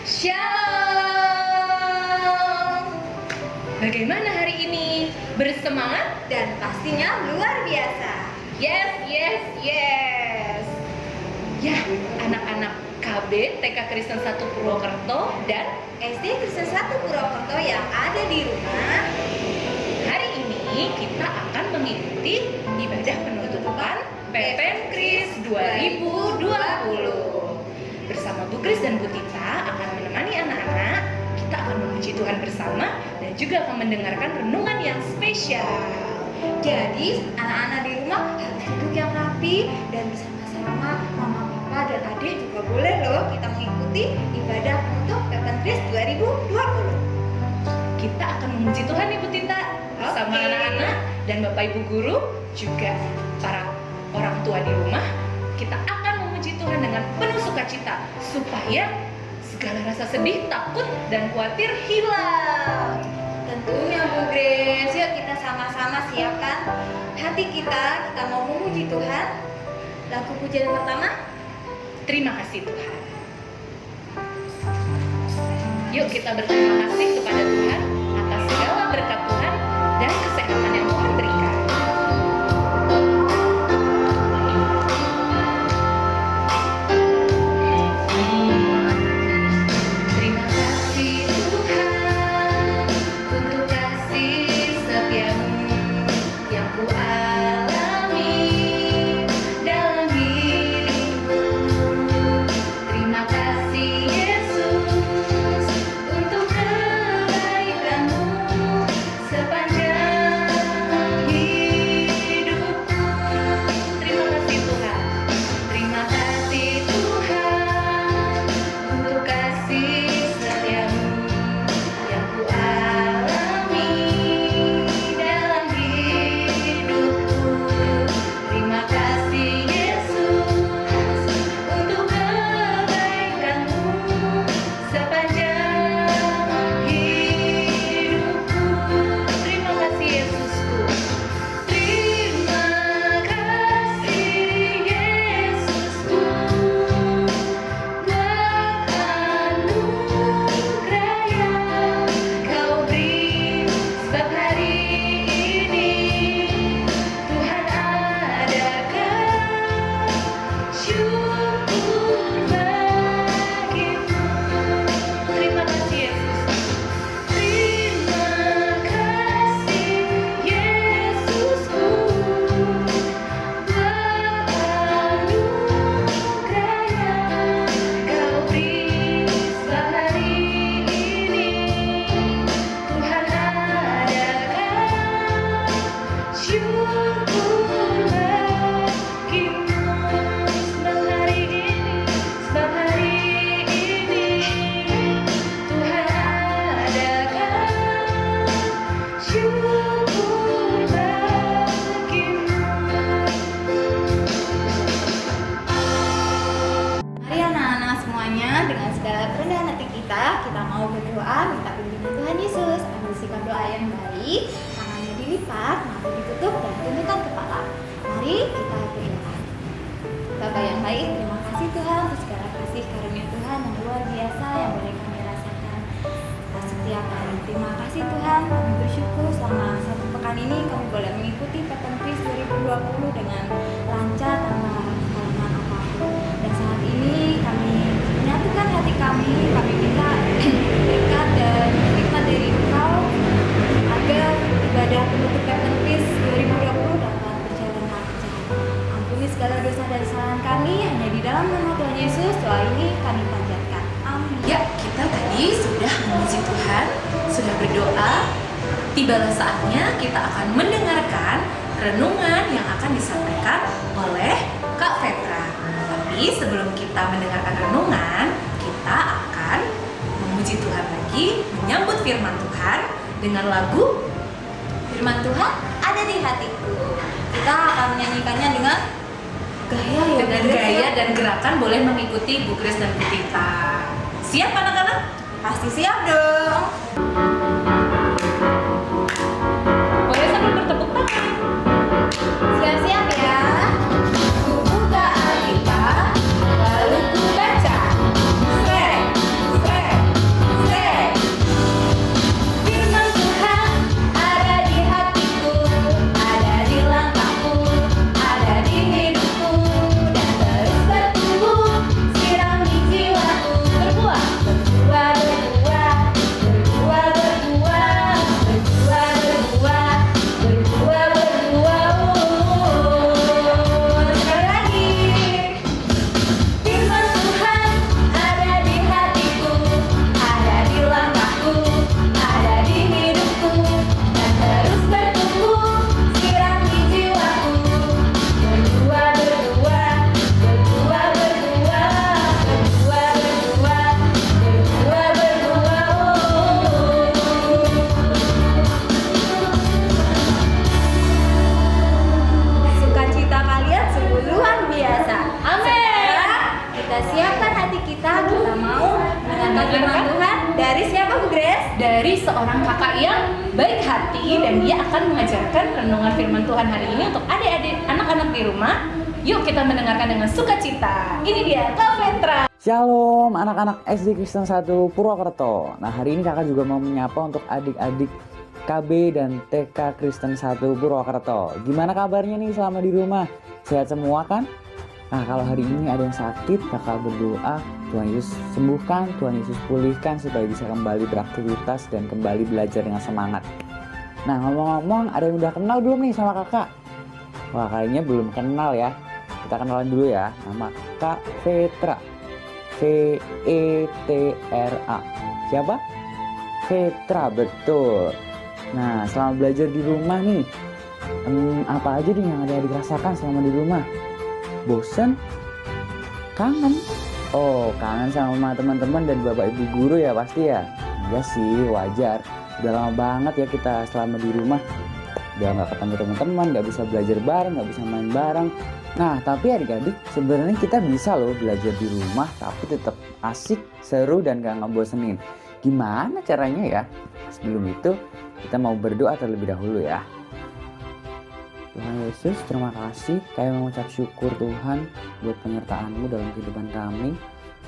Shalom. Bagaimana hari ini? Bersemangat Dan pastinya luar biasa. Yes. Ya, anak-anak KB TK Kristen 1 Purwokerto dan SD Kristen 1 Purwokerto yang ada di rumah, hari ini kita akan mengikuti ibadah penutupan Pepemkris 2020. Bersama Bu Kris dan Bu Tita akan menemani anak-anak. Kita akan memuji Tuhan bersama dan juga akan mendengarkan renungan yang spesial. jadi anak-anak di rumah harus duduk yang rapi dan bersama-sama mama, papa, dan adik juga boleh loh kita mengikuti ibadah penutup Pepemkris 2020. Kita akan memuji Tuhan Ibu Tita bersama Oke. anak-anak dan Bapak Ibu guru, juga para orang tua di rumah. Kita akan memuji Tuhan dengan penuh sukacita supaya segala rasa sedih, takut, dan khawatir hilang. Tentunya Bu Grace, yuk kita sama-sama siapkan hati kita mau memuji Tuhan. Lagu pujian pertama, Terima kasih Tuhan. Yuk kita berterima kasih kepada Tuhan atas segala berkat Tuhan dan kesehatan yang Tuhan berikan. Terima kasih Tuhan untuk kasih setiamu yang ku alami dalam hidupku. Terima kasih Yesus untuk kebaikanmu sepanjang aku selama 1 pekan ini kami boleh mengikuti Pattern Quiz 2020 dengan lancar tanpa halangan apapun. Dan saat ini kami menyatukan hati kami minta berkat dan hikmat dari Engkau agar ibadah penutup Pattern Quiz 2020 dapat berjalan lancar. Ampuni segala dosa dan kesalahan kami hanya di dalam nama Tuhan Yesus. Doa ini kami panjatkan. Amin. Ya, kita tadi sudah memuji Tuhan, sudah berdoa. Tibalah saatnya kita akan mendengarkan renungan yang akan disampaikan oleh Kak Petra. Tapi sebelum kita mendengarkan renungan, kita akan memuji Tuhan lagi, menyambut firman Tuhan dengan lagu Firman Tuhan ada di hatiku. Kita akan menyanyikannya dengan gaya dan gerakan. Boleh mengikuti Bu Kris dan Bu Tita. Siap anak-anak? Pasti siap dong. Boleh sambil bertepuk tangan. Siap-siap ya. Ku buka Alkitab, lalu ku baca. Srek, srek, srek. Firman Tuhan ada di hatiku, ada di langkahku, ada di hidupku, dan terus bertumbuh, sirami jiwaku. Berbuah, berbuah, berbuah, berbuah, berbuah, berbuah, berbuah, berbuah, berbuah. Sekali lagi. Firman Tuhan ada di hatiku, ada di langkahku, ada di hidupku, dan terus bertumbuh, sirami jiwaku. Berbuah, berbuah, berbuah, berbuah, berbuah, berbuah, berbuah, berbuah. Sukacita kalian sungguh luar biasa. Sekarang kita siapkan hati kita mau mendengarkan firman Tuhan dari siapa, Bu Grace? Dari seorang kakak yang baik hati, dan dia akan mengajarkan renungan firman Tuhan hari ini untuk adik-adik anak-anak di rumah. Yuk kita mendengarkan dengan sukacita. Ini dia Kak Petra. Shalom anak-anak SD Kristen 1 Purwokerto. Nah, hari ini kakak juga mau menyapa untuk adik-adik KB dan TK Kristen 1 Purwokerto. Gimana kabarnya nih selama di rumah? Sehat semua kan? Nah, kalau hari ini ada yang sakit, kakak berdoa Tuhan Yesus sembuhkan, Tuhan Yesus pulihkan supaya bisa kembali beraktivitas dan kembali belajar dengan semangat. Nah, ngomong-ngomong, ada yang udah kenal belum nih sama kakak? Wah, kayaknya belum kenal ya. Kita kenalan dulu ya. Nama Kak Petra. Vetra. Siapa? Petra, betul. Nah, selama belajar di rumah nih, apa aja nih yang ada dirasakan selama di rumah? Bosen? Kangen? Oh, kangen sama teman-teman dan bapak ibu guru ya pasti ya? Iya sih, wajar. Udah lama banget ya kita selama di rumah. Udah gak ketemu teman-teman, gak bisa belajar bareng, gak bisa main bareng. Nah, tapi adik-adik, sebenarnya kita bisa loh belajar di rumah tapi tetap asik, seru, dan gak ngebosenin. Gimana caranya ya? Sebelum itu, kita mau berdoa terlebih dahulu ya. Tuhan Yesus, terima kasih. Kami mengucap syukur Tuhan buat penyertaan-Mu dalam kehidupan kami.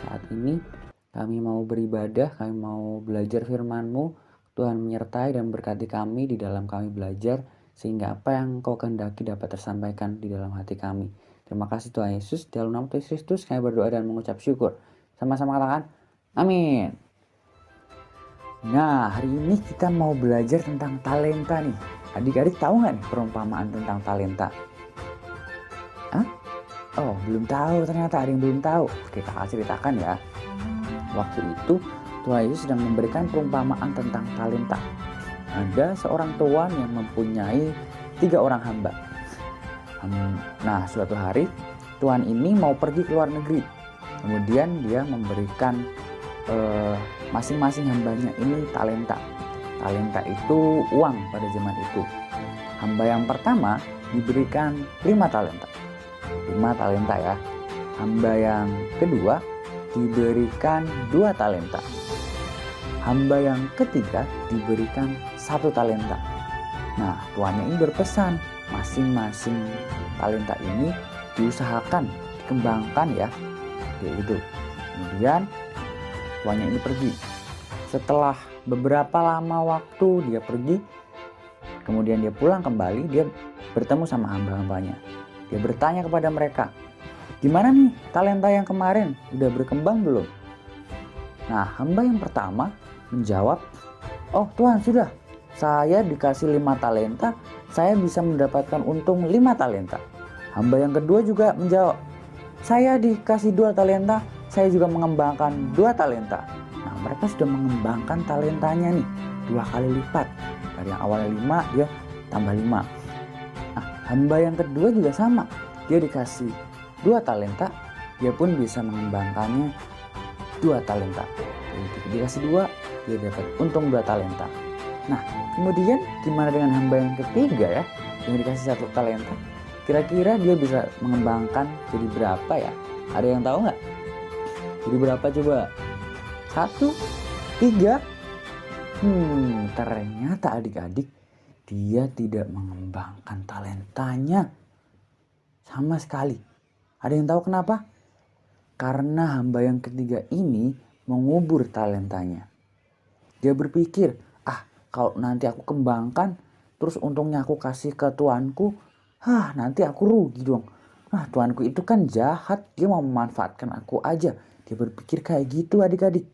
Saat ini kami mau beribadah, kami mau belajar firman-Mu. Tuhan menyertai dan berkati kami di dalam kami belajar, sehingga apa yang Kau kehendaki dapat tersampaikan di dalam hati kami. Terima kasih Tuhan Yesus. Dalam nama Tuhan Kristus kami berdoa dan mengucap syukur. Sama-sama katakan amin. Nah, hari ini kita mau belajar tentang talenta nih. Adik-adik tahu nggak nih perumpamaan tentang talenta? Hah? Oh, belum tahu ternyata, ada yang belum tahu. Oke, kakak ceritakan ya. Waktu itu Tuhan Yesus sedang memberikan perumpamaan tentang talenta. Ada seorang tuan yang mempunyai 3 orang hamba. Nah, suatu hari tuan ini mau pergi ke luar negeri. Kemudian dia memberikan masing-masing hambanya ini talenta. Talenta itu uang pada zaman itu. Hamba yang pertama diberikan 5 talenta. 5 talenta ya. Hamba yang kedua diberikan 2 talenta. Hamba yang ketiga diberikan 1 talenta. Nah, tuannya ini berpesan, masing-masing talenta ini diusahakan, dikembangkan ya. Gitu. Kemudian tuannya ini pergi. Setelah beberapa lama waktu dia pergi, Kemudian dia pulang kembali, dia bertemu sama hamba-hambanya. Dia bertanya kepada mereka, gimana nih talenta yang kemarin, udah berkembang belum? Nah, hamba yang pertama menjawab, oh Tuhan sudah, saya dikasih 5 talenta, saya bisa mendapatkan untung 5 talenta. Hamba yang kedua juga menjawab, saya dikasih 2 talenta, saya juga mengembangkan 2 talenta. Nah, mereka sudah mengembangkan talentanya nih 2 kali lipat. Dari yang awalnya 5, dia tambah 5. Nah, hamba yang kedua juga sama, dia dikasih 2 talenta, dia pun bisa mengembangkannya 2 talenta. Jadi dikasih 2, dia dapat untung 2 talenta. Nah, kemudian gimana dengan hamba yang ketiga ya, yang dikasih 1 talenta? Kira-kira dia bisa mengembangkan jadi berapa ya? Ada yang tahu nggak? Jadi berapa coba? 1, 3. Ternyata adik-adik, dia tidak mengembangkan talentanya sama sekali. Ada yang tahu kenapa? Karena hamba yang ketiga ini mengubur talentanya. Dia berpikir, kalau nanti aku kembangkan, terus untungnya aku kasih ke tuanku, nanti aku rugi dong. Nah, tuanku itu kan jahat, dia mau memanfaatkan aku aja. Dia berpikir kayak gitu adik-adik.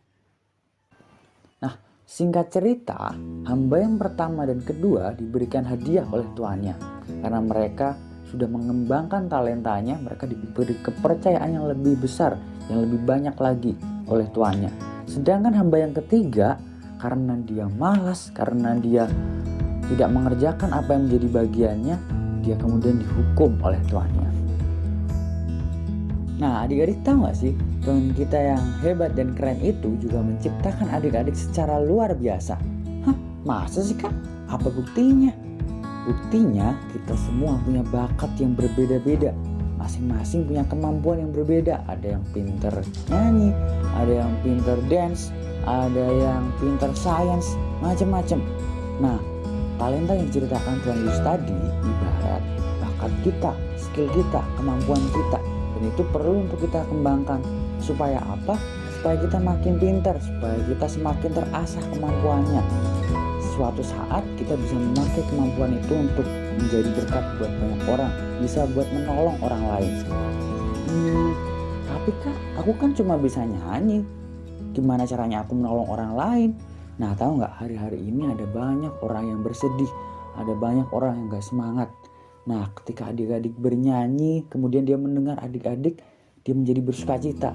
Nah, singkat cerita, hamba yang pertama dan kedua diberikan hadiah oleh tuannya. Karena mereka sudah mengembangkan talentanya, mereka diberi kepercayaan yang lebih besar, yang lebih banyak lagi oleh tuannya. Sedangkan hamba yang ketiga, karena dia malas, karena dia tidak mengerjakan apa yang menjadi bagiannya, dia kemudian dihukum oleh tuannya. Nah, adik-adik tahu gak sih, Tuhan kita yang hebat dan keren itu juga menciptakan adik-adik secara luar biasa. Masa sih Kak? Apa buktinya? Buktinya kita semua punya bakat yang berbeda-beda. Masing-masing punya kemampuan yang berbeda. Ada yang pinter nyanyi, ada yang pinter dance, ada yang pinter sains, macam-macam. Nah, talenta yang diceritakan Tuhan Yesus tadi ibarat bakat kita, skill kita, kemampuan kita. Dan itu perlu untuk kita kembangkan. Supaya apa? Supaya kita makin pintar, supaya kita semakin terasah kemampuannya. Suatu saat kita bisa memakai kemampuan itu untuk menjadi berkat buat banyak orang, bisa buat menolong orang lain. Tapi Kak, aku kan cuma bisa nyanyi. Gimana caranya aku menolong orang lain? Nah, tahu nggak, hari-hari ini ada banyak orang yang bersedih, ada banyak orang yang gak semangat. Nah, ketika adik-adik bernyanyi, kemudian dia mendengar adik-adik, dia menjadi bersukacita.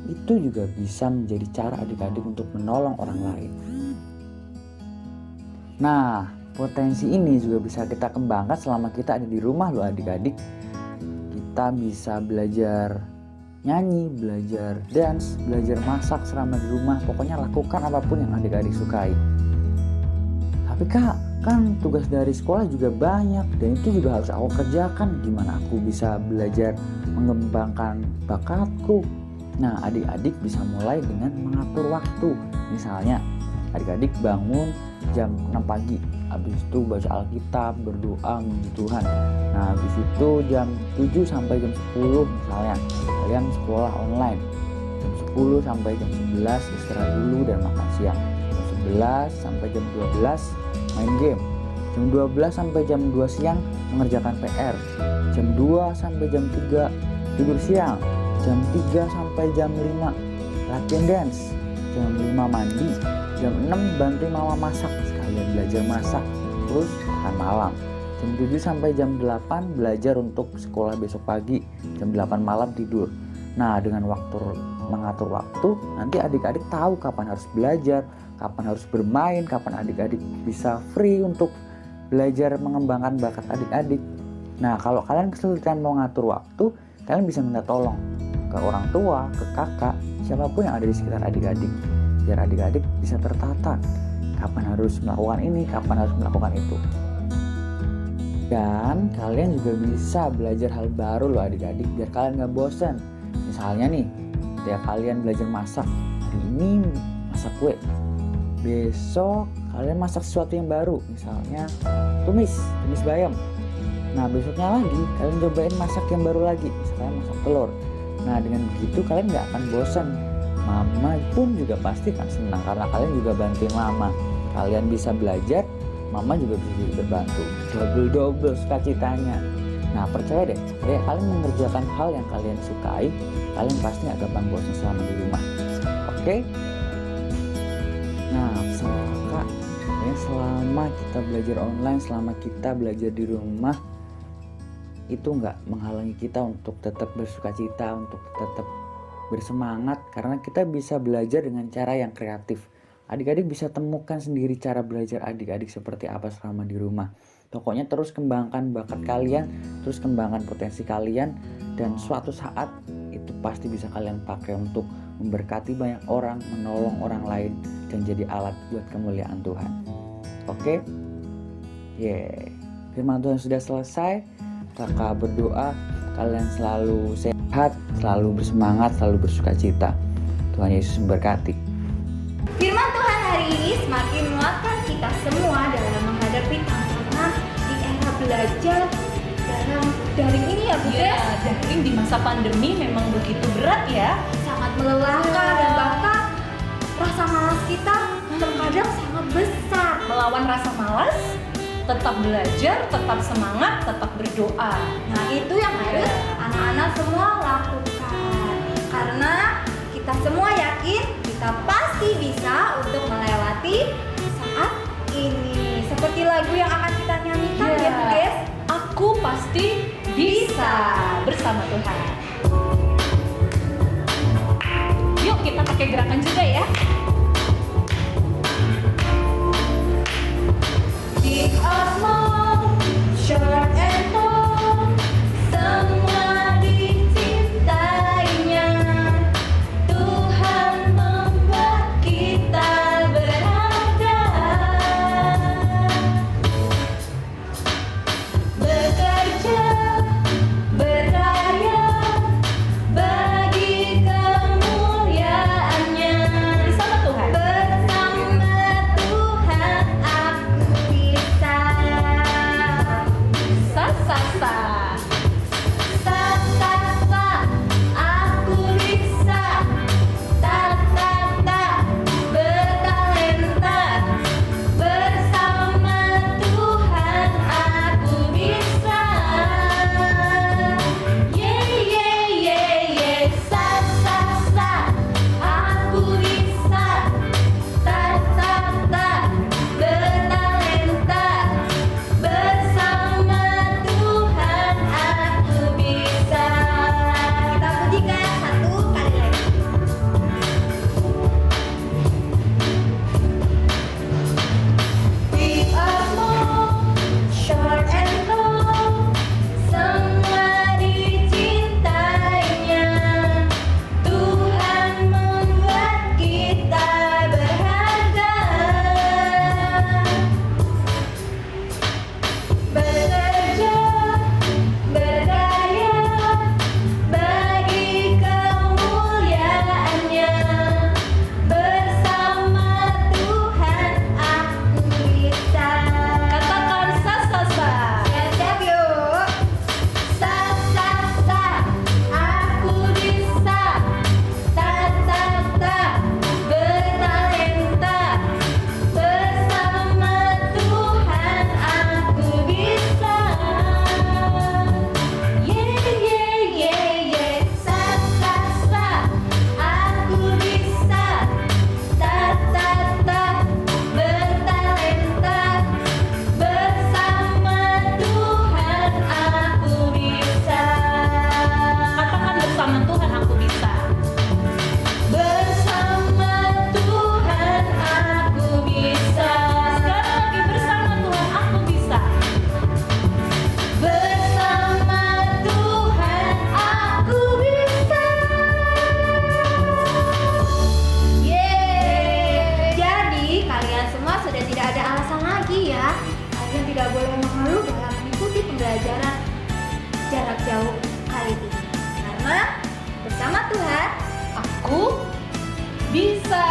Itu juga bisa menjadi cara adik-adik untuk menolong orang lain. Nah, potensi ini juga bisa kita kembangkan selama kita ada di rumah loh adik-adik. Kita bisa belajar nyanyi, belajar dance, belajar masak selama di rumah. Pokoknya lakukan apapun yang adik-adik sukai. Tapi Kak, kan tugas dari sekolah juga banyak dan itu juga harus aku kerjakan. Gimana aku bisa belajar mengembangkan bakatku? Nah, adik-adik bisa mulai dengan mengatur waktu. Misalnya, adik-adik bangun jam 6 pagi. Habis itu baca Alkitab, berdoa memuji Tuhan. Nah, habis itu jam 7 sampai jam 10 misalnya kalian sekolah online. Jam 10 sampai jam 11 istirahat dulu dan makan siang. Jam 11 sampai jam 12 main game. Jam 12 sampai jam 2 siang mengerjakan PR. Jam 2 sampai jam 3 tidur siang. Jam 3 sampai jam 5 latihan dance. Jam 5 mandi. Jam 6 bantu mama masak, sekalian belajar masak. Terus makan malam. Jam 7 sampai jam 8 belajar untuk sekolah besok pagi. Jam 8 malam tidur. Nah, dengan mengatur waktu, nanti adik-adik tahu kapan harus belajar, kapan harus bermain, kapan adik-adik bisa free untuk belajar mengembangkan bakat adik-adik. Nah, kalau kalian kesulitan mau ngatur waktu, kalian bisa minta tolong ke orang tua, ke kakak, siapapun yang ada di sekitar adik-adik. Biar adik-adik bisa tertata kapan harus melakukan ini, kapan harus melakukan itu. Dan kalian juga bisa belajar hal baru loh adik-adik, biar kalian gak bosan. Misalnya nih, ya kalian belajar masak. Hari ini masak kue, besok kalian masak sesuatu yang baru, misalnya tumis bayam. Nah, besoknya lagi kalian cobain masak yang baru lagi, misalnya masak telur. Nah, dengan begitu kalian gak akan bosan. Mama pun juga pasti kan senang karena kalian juga bantuin mama. Kalian bisa belajar mama juga bisa berbantu, double sukacitanya. Nah percaya deh, kalian mengerjakan hal yang kalian sukai, kalian pasti gak gampang bosan selama di rumah. Oke? Nah pesan kakak, selama kita belajar online, selama kita belajar di rumah, itu gak menghalangi kita untuk tetap bersukacita, untuk tetap bersemangat, karena kita bisa belajar dengan cara yang kreatif. Adik-adik bisa temukan sendiri cara belajar adik-adik seperti apa selama di rumah. Pokoknya terus kembangkan bakat kalian, terus kembangkan potensi kalian, dan suatu saat itu pasti bisa kalian pakai untuk memberkati banyak orang, menolong orang lain, dan jadi alat buat kemuliaan Tuhan. Oke? Firman Tuhan sudah selesai. Kakak berdoa kalian selalu sehat, selalu bersemangat, selalu bersukacita. Tuhan Yesus memberkati. Firman Tuhan hari ini semakin menguatkan kita semua dalam menghadapi tantangan di era belajar dalam daring ini ya Bu. Ya, daring di masa pandemi memang begitu berat ya. Sangat melelahkan dan bahkan rasa malas kita terkadang sangat besar. Melawan rasa malas, tetap belajar, tetap semangat, tetap berdoa. Nah itu yang harus anak-anak semua lakukan, karena kita semua yakin kita pasti bisa untuk melewati saat ini. Seperti lagu yang akan kita nyanyikan ya Bu guys. Aku pasti bisa bersama Tuhan. Yuk kita pakai gerakan juga ya. Big or small, short and tall, semua dicintainya. Tuhan membuat kita berharga. Bekerja, berkarya bagi kemuliaannya. Bersama Tuhan. Bersama Tuhan aku bisa. Sa sa sa. Sa sa sa aku bisa. Ta ta ta bertalenta. Bersama Tuhan aku bisa. Ye sa sa sa aku bisa. Ta ta ta bertalenta. Bersama Tuhan aku bisa. Kita pujikan satu kali lagi. Big or small, short and long, semua dicintainya. Tuhan membuat kita berharga. Bekerja, berdaya bagi kemuliaannya. Bersama Tuhan aku bisa. Katakan sa sa sa. Siap-siap yuk. Sa sa sa aku bisa. Ta ta ta bertalenta. Bersama Tuhan aku bisa. Ye sa sa sa aku bisa. Ta ta ta bertalenta. Bersama Tuhan aku bisa. Katakan bersama Tuhan aku bisa. Bersama Tuhan aku bisa. Sekali lagi bersama Tuhan aku bisa. Bersama Tuhan aku bisa. Yeay. Jadi kalian semua sudah tidak ada alasan lagi ya. Kalian tidak boleh mengeluh dalam mengikuti pembelajaran jarak jauh kali ini. Karena bersama Tuhan Aku bisa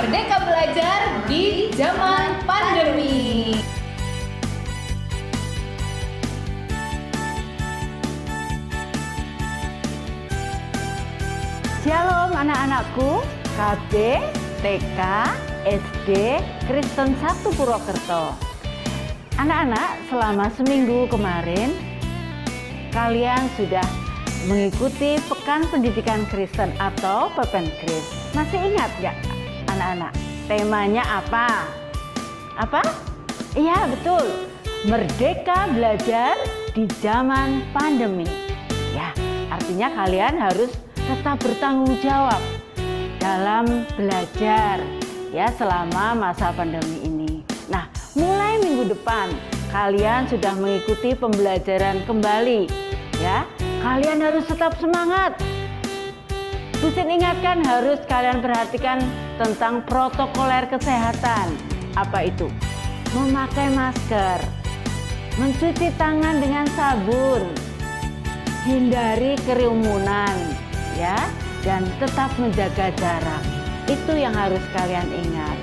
merdeka belajar di zaman pandemi. Shalom anak-anakku, KB, TK, SD, Kristen 1 Purwokerto. Anak-anak, selama seminggu kemarin kalian sudah mengikuti Pekan Pendidikan Kristen atau Pepenkris. Masih ingat gak anak-anak? Temanya apa? Apa? Iya, betul. Merdeka belajar di zaman pandemi. Ya, artinya kalian harus tetap bertanggung jawab dalam belajar ya selama masa pandemi ini. Nah, mulai minggu depan kalian sudah mengikuti pembelajaran kembali ya. Kalian harus tetap semangat. Busin ingatkan harus kalian perhatikan tentang protokoler kesehatan. Apa itu? Memakai masker, mencuci tangan dengan sabun, hindari kerumunan ya, dan tetap menjaga jarak. Itu yang harus kalian ingat.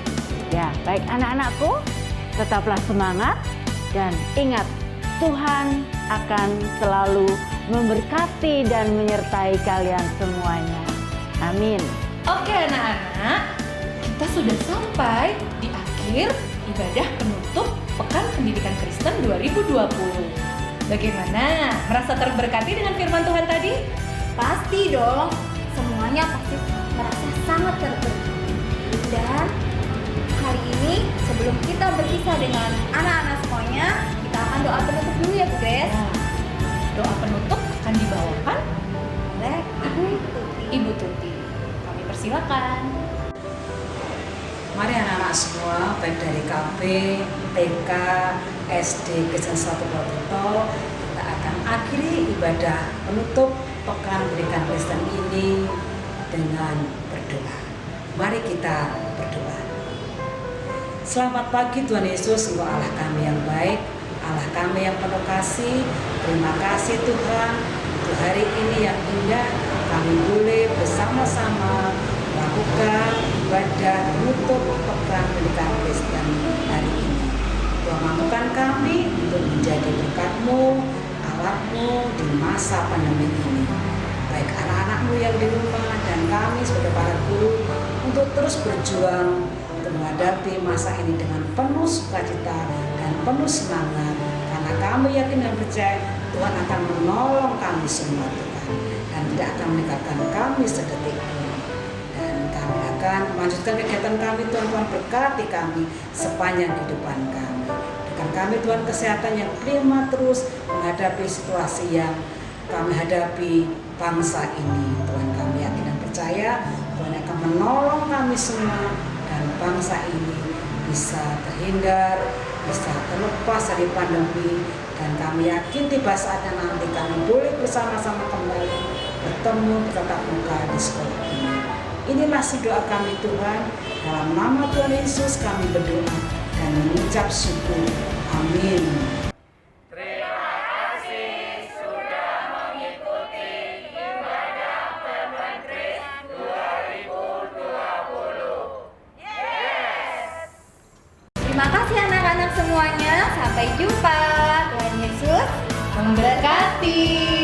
Ya, baik anak-anakku, tetaplah semangat dan ingat Tuhan akan selalu memberkati dan menyertai kalian semuanya. Amin. Oke anak-anak, kita sudah sampai di akhir ibadah penutup Pekan Pendidikan Kristen 2020. Bagaimana? Merasa terberkati dengan firman Tuhan tadi? Pasti dong, semuanya pasti merasa sangat terberkati. Dan hari ini sebelum kita berpisah dengan anak-anak semuanya, kita akan doa penutup dulu ya Bu Grace. Nah, doa penutup akan dibawakan Oleh Ibu Tuti. Ibu Tuti. Kami persilakan. Mari anak-anak semua, baik dari KB, TK, SD, Kristen 1 Purwokerto, kita akan akhiri ibadah penutup Pekan Pendidikan Kristen ini dengan berdoa. Mari kita berdoa. Selamat pagi Tuhan Yesus, Engkau Allah kami yang baik, Allah kami yang penuh kasih. Terima kasih Tuhan, untuk hari ini yang indah, kami boleh bersama-sama melakukan ibadah penutup Pekan Pendidikan Kristen hari ini. Tuhan mampukan kami untuk menjadi berkat-Mu, alat-Mu di masa pandemi ini. Baik anak-anak-Mu yang di rumah dan kami sebagai para guru untuk terus berjuang untuk menghadapi masa ini dengan penuh sukacita dan penuh semangat. Karena kami yakin dan percaya Tuhan akan menolong kami semua Tuhan, dan tidak akan meninggalkan kami sedetik pun. Kami akan melanjutkan kegiatan kami, Tuhan berkati kami sepanjang kehidupan kami. Berikan kami Tuhan kesehatan yang prima terus menghadapi situasi yang kami hadapi bangsa ini. Tuhan kami yakin dan percaya Tuhan akan menolong kami semua dan bangsa ini bisa terhindar, bisa terlepas dari pandemi, dan kami yakin tiba saatnya nanti kami boleh bersama-sama kembali bertemu bertatap muka di sekolah ini. Inilah doa kami Tuhan, dalam nama Tuhan Yesus kami berdoa dan mengucap syukur. Amin. Terima kasih sudah mengikuti ibadah Pepenkris 2020. Yes! Terima kasih anak-anak semuanya. Sampai jumpa. Tuhan Yesus Memberkati.